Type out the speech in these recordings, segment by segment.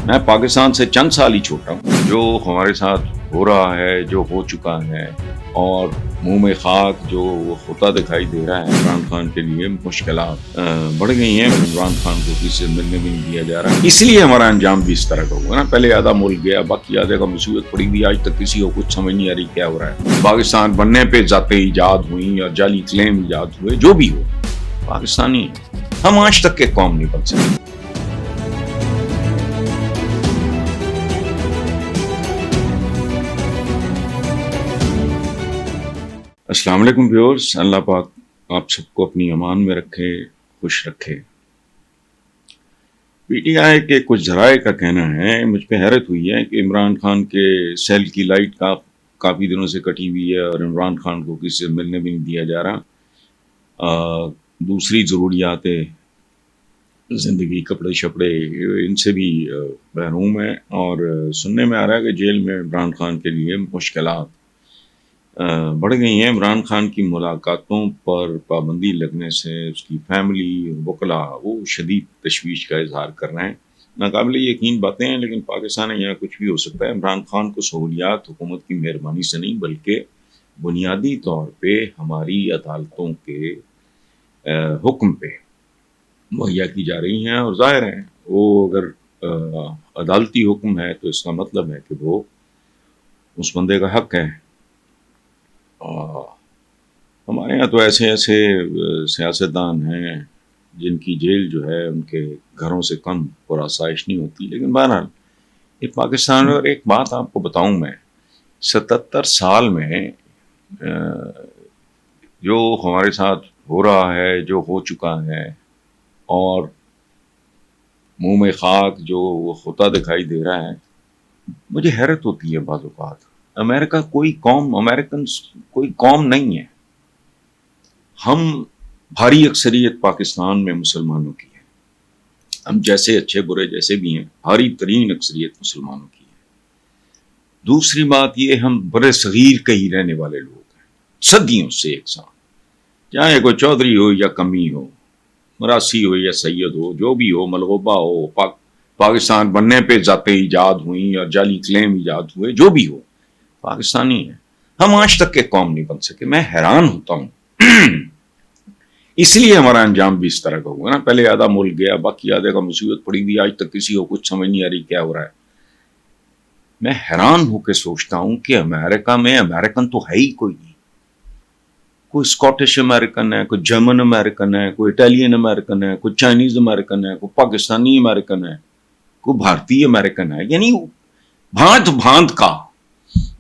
میں پاکستان سے چند سال ہی چھوٹا ہوں. جو ہمارے ساتھ ہو رہا ہے، جو ہو چکا ہے، اور منہ میں خاک جو ہوتا دکھائی دے رہا ہے، عمران خان کے لیے مشکلات بڑھ گئی ہیں. عمران خان کو کسی سے ملنے بھی نہیں دیا جا رہا، اس لیے ہمارا انجام بھی اس طرح کا ہوگا نا. پہلے آدھا ملک گیا، باقی آدھے کا مصیبت پڑی ہوئی. آج تک کسی کو کچھ سمجھ نہیں آ رہی کیا ہو رہا ہے. پاکستان بننے پہ ذاتیں ایجاد ہوئی اور جعلی کلیم ایجاد ہوئے. جو بھی ہو، پاکستانی ہیں. ہم آج تک کے قوم نہیں بن سکے. السلام علیکم ویورز. اللہ پاک آپ سب کو اپنی امان میں رکھے، خوش رکھے. پی ٹی آئی کے کچھ ذرائع کا کہنا ہے، مجھ پہ حیرت ہوئی ہے کہ عمران خان کے سیل کی لائٹ کافی دنوں سے کٹی ہوئی ہے اور عمران خان کو کسی سے ملنے بھی نہیں دیا جا رہا. دوسری ضروریات زندگی، کپڑے شپڑے، ان سے بھی محروم ہے. اور سننے میں آ رہا ہے کہ جیل میں عمران خان کے لیے مشکلات بڑھ گئی ہیں. عمران خان کی ملاقاتوں پر پابندی لگنے سے اس کی فیملی، وکلاء، وہ شدید تشویش کا اظہار کر رہے ہیں. ناقابل یقین باتیں ہیں، لیکن پاکستان ہے، یہاں کچھ بھی ہو سکتا ہے. عمران خان کو سہولیات حکومت کی مہربانی سے نہیں، بلکہ بنیادی طور پہ ہماری عدالتوں کے حکم پہ مہیا کی جا رہی ہیں. اور ظاہر ہے وہ اگر عدالتی حکم ہے تو اس کا مطلب ہے کہ وہ اس بندے کا حق ہے. ہمارے یہاں تو ایسے سیاستدان ہیں جن کی جیل جو ہے ان کے گھروں سے کم اور آسائش نہیں ہوتی. لیکن بہرحال یہ پاکستان میں. اور ایک بات آپ کو بتاؤں، میں 77 سال میں جو ہمارے ساتھ ہو رہا ہے، جو ہو چکا ہے، اور منہ میں خاک جو ہوتا دکھائی دے رہا ہے، مجھے حیرت ہوتی ہے بعض اوقات. امریکہ امریکن کوئی قوم نہیں ہے. ہم بھاری اکثریت پاکستان میں مسلمانوں کی ہے. ہم جیسے اچھے برے جیسے بھی ہیں، بھاری ترین اکثریت مسلمانوں کی ہے. دوسری بات یہ، ہم برے صغیر کے ہی رہنے والے لوگ ہیں، صدیوں سے ایک ساتھ. چاہے کوئی چودھری ہو یا کمی ہو، مراسی ہو یا سید ہو، جو بھی ہو، ملغوبہ ہو، پاکستان بننے پہ ذاتیں ایجاد ہوئیں اور جعلی کلیم ایجاد ہوئے، جو بھی ہو، پاکستانی ہیں. ہم آج تک کے قوم نہیں بن سکے. میں حیران ہوتا ہوں. اس لیے ہمارا انجام بھی اس طرح کا ہوگا نا. پہلے آدھا ملک گیا، باقی آدھے کا مصیبت پڑی ہوئی. آج تک کسی کو کچھ سمجھ نہیں آ رہی کیا ہو رہا ہے. میں حیران ہو کے سوچتا ہوں کہ امریکہ میں امریکن تو ہے ہی کوئی نہیں. کوئی اسکاٹش امریکن ہے، کوئی جرمن امریکن ہے، کوئی اٹالین امریکن ہے، کوئی چائنیز امریکن ہے، کوئی پاکستانی امریکن ہے، کوئی بھارتی امریکن ہے. یعنی بھانت بھانت کا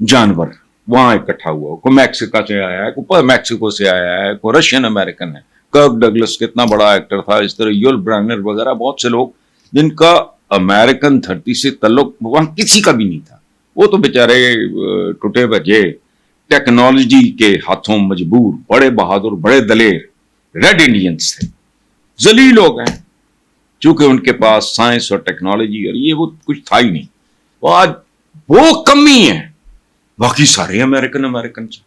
جانور وہاں اکٹھا ہوا. کوئی میکسیکو سے آیا ہے، کوئی میکسیکو سے آیا ہے، کوئی رشین امریکن ہے. کرک ڈگلس کتنا بڑا ایکٹر تھا. اس طرح یول برانر وغیرہ بہت سے لوگ جن کا امریکن دھرتی سے تعلق وہاں کسی کا بھی نہیں تھا. وہ تو بیچارے ٹوٹے بجے ٹیکنالوجی کے ہاتھوں مجبور، بڑے بہادر، بڑے دلیر ریڈ انڈینز تھے. ذلیل لوگ ہیں چونکہ ان کے پاس سائنس اور ٹیکنالوجی اور یہ وہ کچھ تھا ہی نہیں. وہ آج وہ کمی ہے، باقی سارے امریکن سے.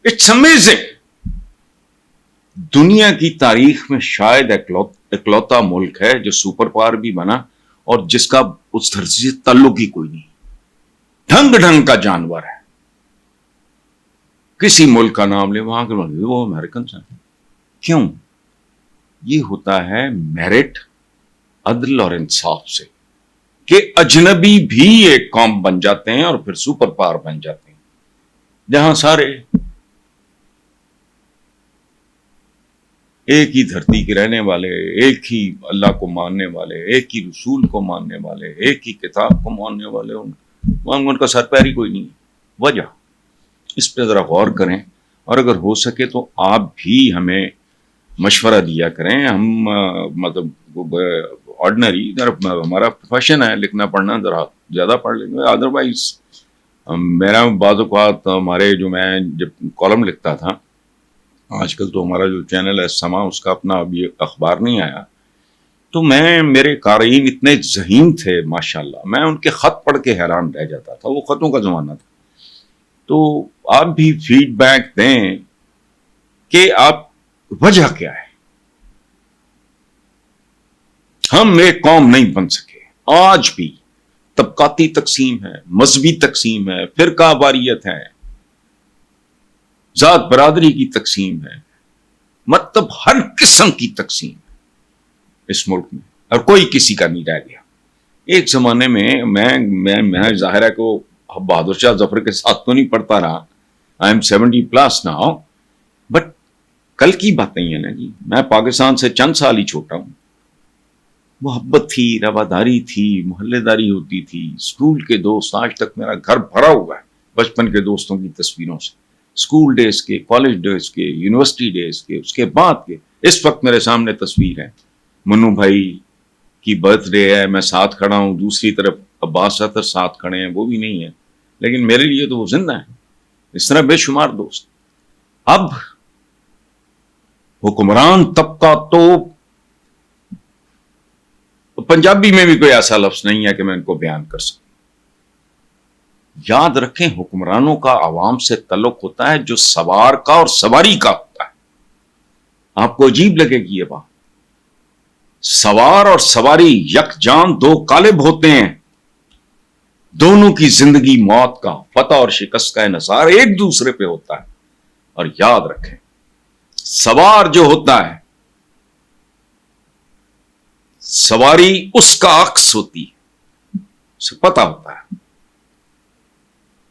It's amazing. دنیا کی تاریخ میں شاید اکلوتا ملک ہے جو سپر پاور بھی بنا اور جس کا اس دھرتی سے تعلق ہی کوئی نہیں. ڈھنگ کا جانور ہے. کسی ملک کا نام لے، وہاں کے وہ امریکن ہیں. کیوں؟ یہ ہوتا ہے میرٹ، عدل اور انصاف سے کہ اجنبی بھی ایک قوم بن جاتے ہیں اور پھر سپر پاور بن جاتے ہیں. جہاں سارے ایک ہی دھرتی کے رہنے والے، ایک ہی اللہ کو ماننے والے، ایک ہی رسول کو ماننے والے، ایک ہی کتاب کو ماننے والے، ان کا سر پیر ہی کوئی نہیں. وجہ اس پہ ذرا غور کریں، اور اگر ہو سکے تو آپ بھی ہمیں مشورہ دیا کریں. ہم مطلب آرڈنری ہمارا پروفیشن ہے لکھنا پڑھنا، ذرا زیادہ پڑھ لیں گے. ادروائز میرا بعض اوقات میں جب کالم لکھتا تھا، آج کل تو ہمارا جو چینل ہے سما، اس کا اپنا ابھی اخبار نہیں آیا، تو میرے قارئین اتنے ذہین تھے ماشاءاللہ، میں ان کے خط پڑھ کے حیران رہ جاتا تھا. وہ خطوں کا زمانہ تھا. تو آپ بھی فیڈ بیک دیں کہ آپ وجہ کیا ہے. ہم ایک قوم نہیں بن سکے. آج بھی طبقاتی تقسیم ہے، مذہبی تقسیم ہے، فرقہ واریت ہے، ذات برادری کی تقسیم ہے، مطلب ہر قسم کی تقسیم ہے اس ملک میں، اور کوئی کسی کا نہیں رہ گیا۔ ایک زمانے میں میں ظاہر ہے کو بہادر شاہ ظفر کے ساتھ تو نہیں پڑھتا رہا، آئی ایم 70+ ناؤ، بٹ کل کی بات نہیں ہے نا جی، میں پاکستان سے چند سال ہی چھوٹا ہوں۔ محبت تھی، رواداری تھی، محلے داری ہوتی تھی، اسکول کے دوست، آج تک میرا گھر بھرا ہوا ہے بچپن کے دوستوں کی تصویروں سے، اسکول ڈیز کے، کالج ڈیز کے، یونیورسٹی ڈیز کے، اس کے بعد کے۔ اس وقت میرے سامنے تصویر ہے، منو بھائی کی برتھ ڈے ہے، میں ساتھ کھڑا ہوں، دوسری طرف عباس اطہر ساتھ کھڑے ہیں، وہ بھی نہیں ہے، لیکن میرے لیے تو وہ زندہ ہے۔ اس طرح بے شمار دوست۔ اب حکمران طبقہ تو پنجابی میں بھی کوئی ایسا لفظ نہیں ہے کہ میں ان کو بیان کر سکوں۔ یاد رکھیں، حکمرانوں کا عوام سے تعلق ہوتا ہے جو سوار کا اور سواری کا ہوتا ہے۔ آپ کو عجیب لگے گی یہ بات، سوار اور سواری یکجان دو قالب ہوتے ہیں، دونوں کی زندگی موت کا، فتح اور شکست کا انحصار ایک دوسرے پہ ہوتا ہے۔ اور یاد رکھیں، سوار جو ہوتا ہے، سواری اس کا عکس ہوتی ہے، اسے پتہ ہوتا ہے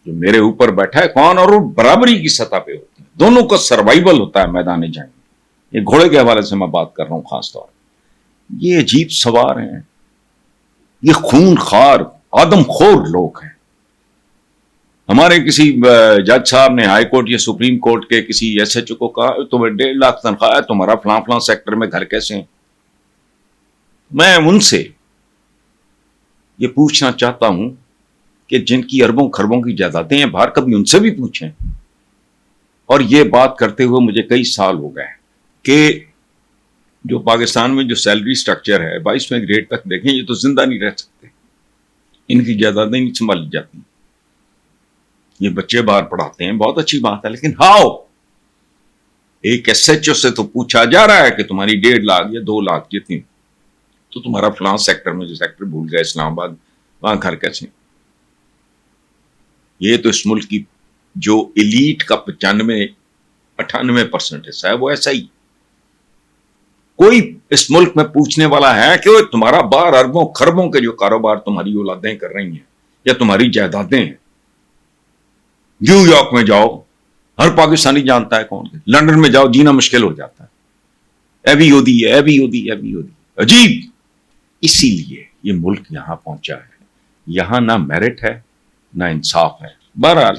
جو میرے اوپر بیٹھا ہے کون، اور وہ برابری کی سطح پہ ہوتی ہے، دونوں کا سروائیول ہوتا ہے میدان جنگ میں۔ یہ گھوڑے کے حوالے سے میں بات کر رہا ہوں خاص طور پر۔ یہ عجیب سوار ہیں، یہ خون خار آدم خور لوگ ہیں۔ ہمارے کسی جج صاحب نے ہائی کورٹ یا سپریم کورٹ کے کسی ایس ایچ او کو کہا تمہیں 1.5 لاکھ تنخواہ ہے، تمہارا فلاں فلاں سیکٹر میں گھر کیسے ہیں؟ میں ان سے یہ پوچھنا چاہتا ہوں کہ جن کی اربوں خربوں کی جائیدادیں ہیں باہر، کبھی ان سے بھی پوچھیں۔ اور یہ بات کرتے ہوئے مجھے کئی سال ہو گئے کہ جو پاکستان میں جو سیلری سٹرکچر ہے 22ویں گریڈ تک دیکھیں، یہ تو زندہ نہیں رہ سکتے، ان کی جائیدادیں نہیں سنبھالی جاتی۔ یہ بچے باہر پڑھاتے ہیں، بہت اچھی بات ہے، لیکن ہاؤ ایک ایس ایچ او سے تو پوچھا جا رہا ہے کہ تمہاری 1.5 لاکھ یا 2 لاکھ جتنی، تو تمہارا فلاں سیکٹر میں جو سیکٹر بھول گیا اسلام آباد، وہاں گھر کیسے؟ یہ تو اس ملک کی جو ایلیٹ کا 95-98% حصہ ہے وہ ایسا ہی۔ کوئی اس ملک میں پوچھنے والا ہے کہ تمہارا باہر اربوں خربوں کے جو کاروبار تمہاری اولادیں کر رہی ہیں یا تمہاری جائیدادیں ہیں، نیو یارک میں جاؤ، ہر پاکستانی جانتا ہے کون ہے، لندن میں جاؤ جینا مشکل ہو جاتا ہے، ایبی یودی ہے، ایبی یودی، ایبی یودی، عجیب۔ اسی لیے یہ ملک یہاں پہنچا ہے، یہاں نہ میرٹ ہے نہ انصاف ہے۔ بہرحال